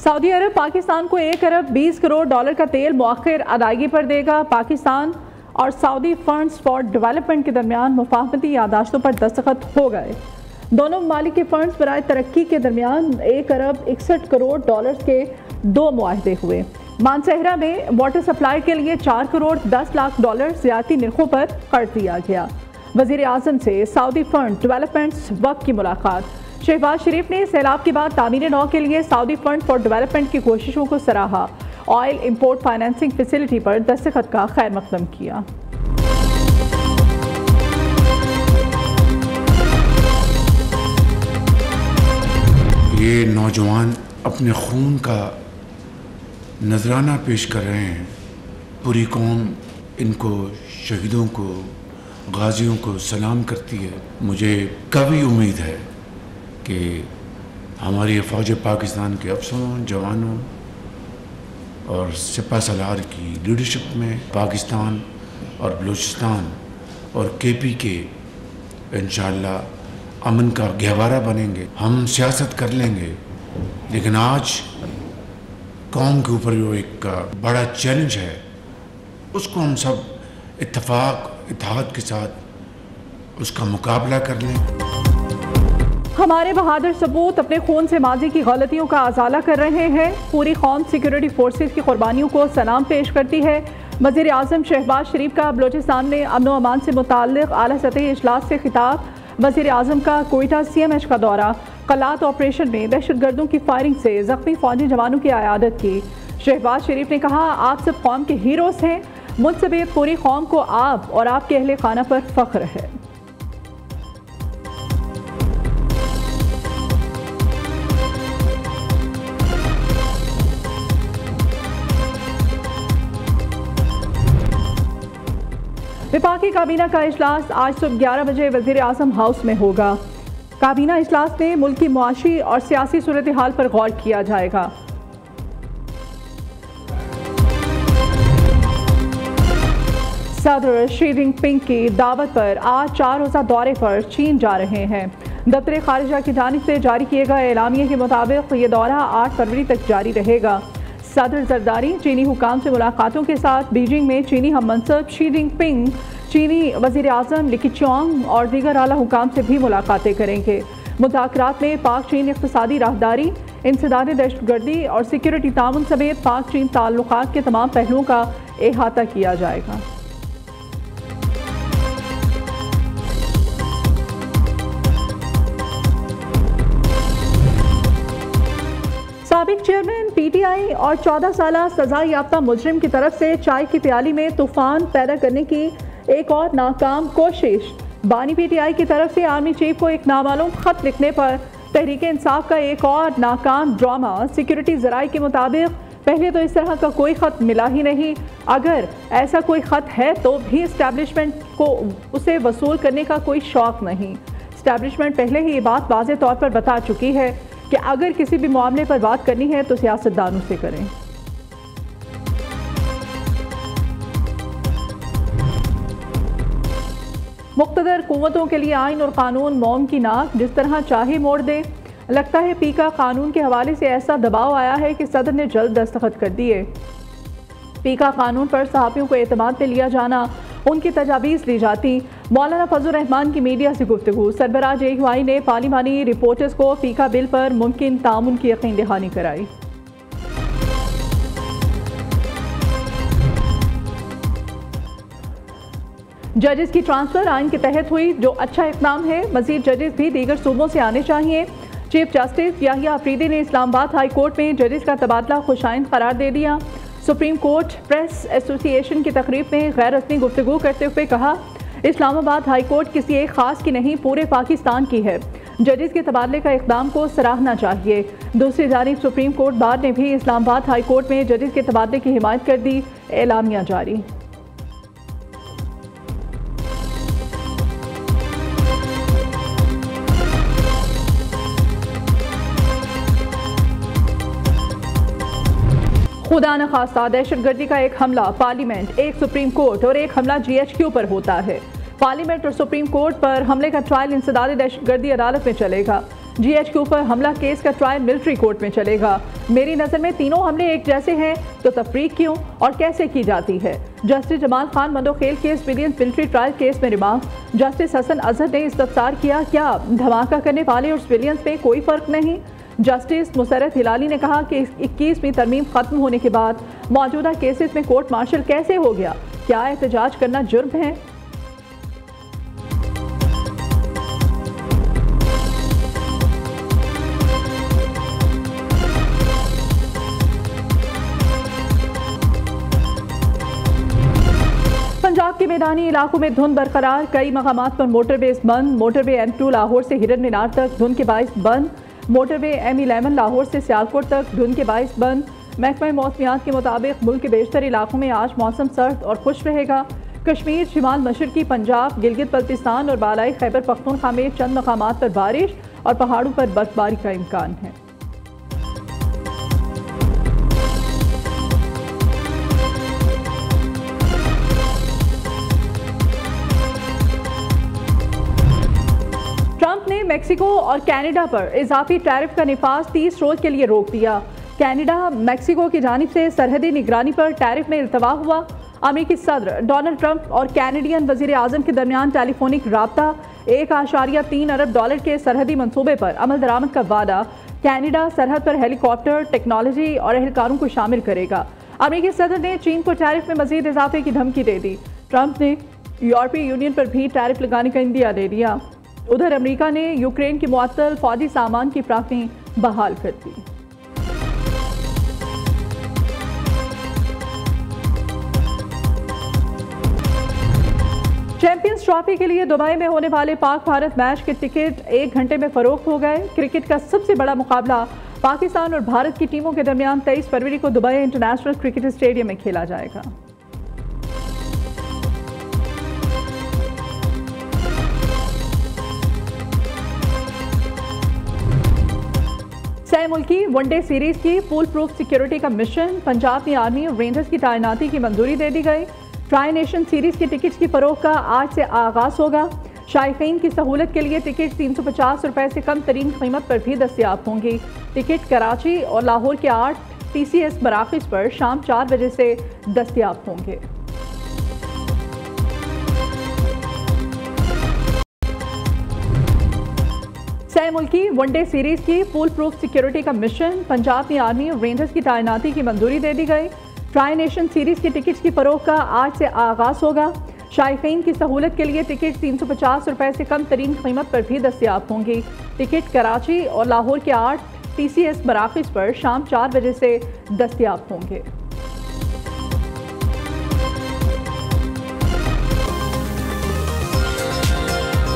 Saudi अरब पाकिस्तान को 1 अरब 20 crore dollar का तेल मुअख्खर अदायगी पर देगा। पाकिस्तान और सऊदी फंड्स फॉर डेवलपमेंट के दरमियान मुफाहमती यादाश्तों पर दस्तखत हो गए। दोनों ममालिक के फंड्स बराए तरक्की के दरमियान 1 अरब 61 करोड़ डॉलर के 2 मुआहदे हुए। मानसहरा में वाटर सप्लाई के लिए 4 करोड़ 10 लाख डॉलर ज़्यादती निर्खों पर कर्ज दिया गया। वज़ीर आज़म से सऊदी फंड डेवलपमेंट वक्त की मुलाकात। शहबाज शरीफ ने सैलाब के बाद तामीर नौ के लिए सऊदी फंड फॉर डेवलपमेंट की कोशिशों को सराहा। ऑयल इंपोर्ट फाइनेंसिंग फैसिलिटी पर दस्तखत का खैर मकदम किया। ये नौजवान अपने खून का नजराना पेश कर रहे हैं। पूरी कौम इनको, शहीदों को, गाजियों को सलाम करती है। मुझे काफ़ी उम्मीद है कि हमारी फ़ौज पाकिस्तान के अफसरों, जवानों और सिपा सलार की लीडरशिप में पाकिस्तान और बलूचिस्तान और KP के इंशाअल्लाह अमन का गहवारा बनेंगे। हम सियासत कर लेंगे, लेकिन आज कौम के ऊपर जो एक बड़ा चैलेंज है, उसको हम सब इत्तेफाक के साथ उसका मुकाबला कर लें। हमारे बहादुर सपूत अपने खून से माजी की गलतियों का अजाला कर रहे हैं। पूरी कौम सिक्योरिटी फोर्सेस की कुर्बानियों को सलाम पेश करती है। वज़ीर आज़म शहबाज शरीफ का बलोचिस्तान में अमन व अमान से मुताल्लिक़ आला सतही इजलास से खिताब। वज़ीर आज़म का कोयटा CMH का दौरा। कलात ऑपरेशन में दहशतगर्दों की फायरिंग से ज़ख्मी फौजी जवानों की आयादत की। शहबाज शरीफ ने कहा, आप सब कौम के हीरोज़ हैं। मुझसे पूरी कौम को आप और आपके अहले खाना पर फ़ख्र है। विफाकी काबीना का इजलास आज सुबह 11 बजे वज़ीर आज़म हाउस में होगा। काबीना इजलास में मुल्क की मुआशी और सियासी सूरत हाल पर गौर किया जाएगा। सदर शी जिनपिंग की दावत पर आज 4 रोज़ा दौरे पर चीन जा रहे हैं। दफ्तर खारिजा की जानिब से जारी किए गए एलामिया के मुताबिक ये दौरा 8 फरवरी तक जारी रहेगा। सदर जरदारी चीनी हुकाम से मुलाकातों के साथ बीजिंग में चीनी हम मनसब शी जिनपिंग, चीनी वज़ीर आज़म ली कीचियांग और दीगर आला हुकाम से भी मुलाकातें करेंगे। मुज़ाकरात में पाक चीन इक़्तिसादी राहदारी, इंसदाद दहशतगर्दी और सिक्योरिटी ताउन समेत पाक चीन ताल्लुकात के तमाम पहलुओं का अहाता किया जाएगा। साबिक चेयरमैन PTI और 14 साला सजा याफ्ता मुजरिम की तरफ से चाय की प्याली में तूफान पैदा करने की एक और नाकाम कोशिश। बानी PTI की तरफ से आर्मी चीफ को एक नामालूम खत लिखने पर तहरीक इंसाफ का एक और नाकाम ड्रामा। सिक्योरिटी ज़राए के मुताबिक पहले तो इस तरह का कोई खत मिला ही नहीं। अगर ऐसा कोई खत है तो भी इस्टेब्लिशमेंट को उसे वसूल करने का कोई शौक नहीं। इस्टेब्लिशमेंट पहले ही ये बात वाज़े तौर पर बता चुकी है कि अगर किसी भी मामले पर बात करनी है तो सियासतदानों से करें। मुक़्तदर कुव्वतों के लिए आइन और कानून मौम की नाक जिस तरह चाहे मोड़ दे। लगता है पीका कानून के हवाले से ऐसा दबाव आया है कि सदर ने जल्द दस्तखत कर दिए। पीका कानून पर सहाफ़ियों को एतमाद पे लिया जाना, उनकी तजावीज़ ली जाती। मौलाना फजल रहमान की मीडिया से गुफ्तगू। सरबराह JUI ने पार्लिमानी रिपोर्टर्स को पीका बिल पर मुमकिन तामुन की यकीन दहानी कराई। जजेस की ट्रांसफर आइन के तहत हुई, जो अच्छा इक़दाम है। मज़ीद जजेस भी दीगर सूबों से आने चाहिए। चीफ जस्टिस याहिया अफरीदी ने इस्लामाबाद हाई कोर्ट में जजेस का तबादला खुशाइंद करार दे दिया। सुप्रीम कोर्ट प्रेस एसोसिएशन की तकरीब में गैर रस्मी गुफ्तगू करते हुए कहा, इस्लामाबाद हाई कोर्ट किसी एक खास की नहीं, पूरे पाकिस्तान की है। जजेस के तबादले का इक़दाम को सराहना चाहिए। दूसरी जानिब सुप्रीम कोर्ट बार ने भी इस्लामाबाद हाई कोर्ट में जजेस के तबादले की हिमायत कर दी। एलामिया जारी। खुदा न खास्ता दहशतगर्दी का एक हमला पार्लियामेंट, एक सुप्रीम कोर्ट और एक हमला GHQ पर होता है। पार्लियामेंट और सुप्रीम कोर्ट पर हमले का ट्रायल इंसदाद दहशतगर्दी अदालत में चलेगा। GHQ पर हमला केस का ट्रायल मिलिट्री कोर्ट में चलेगा। मेरी नज़र में तीनों हमले एक जैसे हैं तो तफरीक क्यों और कैसे की जाती है। जस्टिस जमाल खान मंदोखेल के सिविलियन मिलिट्री ट्रायल केस में रिमांड। जस्टिस हसन अजहर ने इस्तफसार किया, क्या धमाका करने वाले और सिविलियंस में कोई फ़र्क नहीं। जस्टिस मुसरत हिलाली ने कहा कि 21वीं तरमीम खत्म होने के बाद मौजूदा केसेस में कोर्ट मार्शल कैसे हो गया, क्या एहतजाज करना जुर्म है। पंजाब के मैदानी इलाकों में धुंध बरकरार, कई मकामात पर मोटरवेज बंद। मोटरवे M2 लाहौर से हिरन मीनार तक धुंध के बाइस बंद। मोटरवे M11 लाहौर से सियालकोट तक धुंध के बाइस बंद। महकमा मौसमियात के मुताबिक मुल्क के बेशतर इलाकों में आज मौसम सर्द और खुश रहेगा। कश्मीर, शिमाल मशरकी पंजाब, गिलगित बल्तिस्तान और बालाई खैबर पख्तूनख्वा में चंद मकामात पर बारिश और पहाड़ों पर बर्फबारी का इम्कान है। ट्रंप ने मेक्सिको और कनाडा पर इजाफी टैरिफ का निफाज 30 रोज के लिए रोक दिया। कनाडा मेक्सिको की जानिब से सरहदी निगरानी पर टैरिफ में इल्तवा हुआ। अमेरिकी सदर डोनाल्ड ट्रंप और कैनेडियन वजीर आजम के दरमियान टेलीफोनिक राब्ता। $1.3 अरब के सरहदी मंसूबे पर अमल दरामद का वादा। कनाडा सरहद पर हेलीकॉप्टर, टेक्नोलॉजी और एहलकारों को शामिल करेगा। अमेरिकी सदर ने चीन को टैरिफ में मजीद इजाफे की धमकी दे दी। ट्रंप ने यूरोपीय यूनियन पर भी टैरिफ लगाने का इंदिया दे दिया। उधर अमेरिका ने यूक्रेन की मुअत्तल फौजी सामान की फराहमी बहाल कर दी। चैंपियंस ट्रॉफी के लिए दुबई में होने वाले पाक भारत मैच के टिकट 1 घंटे में फरोख्त हो गए। क्रिकेट का सबसे बड़ा मुकाबला पाकिस्तान और भारत की टीमों के दरमियान 23 फरवरी को दुबई इंटरनेशनल क्रिकेट स्टेडियम में खेला जाएगा। सह मुल्की वनडे सीरीज की फुल प्रूफ सिक्योरिटी का मिशन। पंजाब में आर्मी और रेंजर्स की तैनाती की मंजूरी दे दी गई। ट्राई नेशन सीरीज के टिकट्स की फरोख्त का आज से आगाज होगा। शायकीन की सहूलत के लिए टिकट 350 रुपए से कम तरीन कीमत पर भी दस्तियाब होंगी। टिकट कराची और लाहौर के 8 TCS मराकज़ पर शाम 4 बजे से दस्तियाब होंगे। सह मुल्की वनडे सीरीज की फुल प्रूफ सिक्योरिटी का मिशन। पंजाब में आर्मी और रेंजर्स की तैनाती की मंजूरी दे दी गई। ट्राई नेशन सीरीज के टिकट्स की फरोख्त का आज से आगाज होगा। शायकीन की सहूलत के लिए टिकट 350 रुपए से कम तरीन कीमत पर भी दस्तियाब होंगी। टिकट कराची और लाहौर के 8 TCS मराकज़ पर शाम 4 बजे से दस्तियाब होंगे।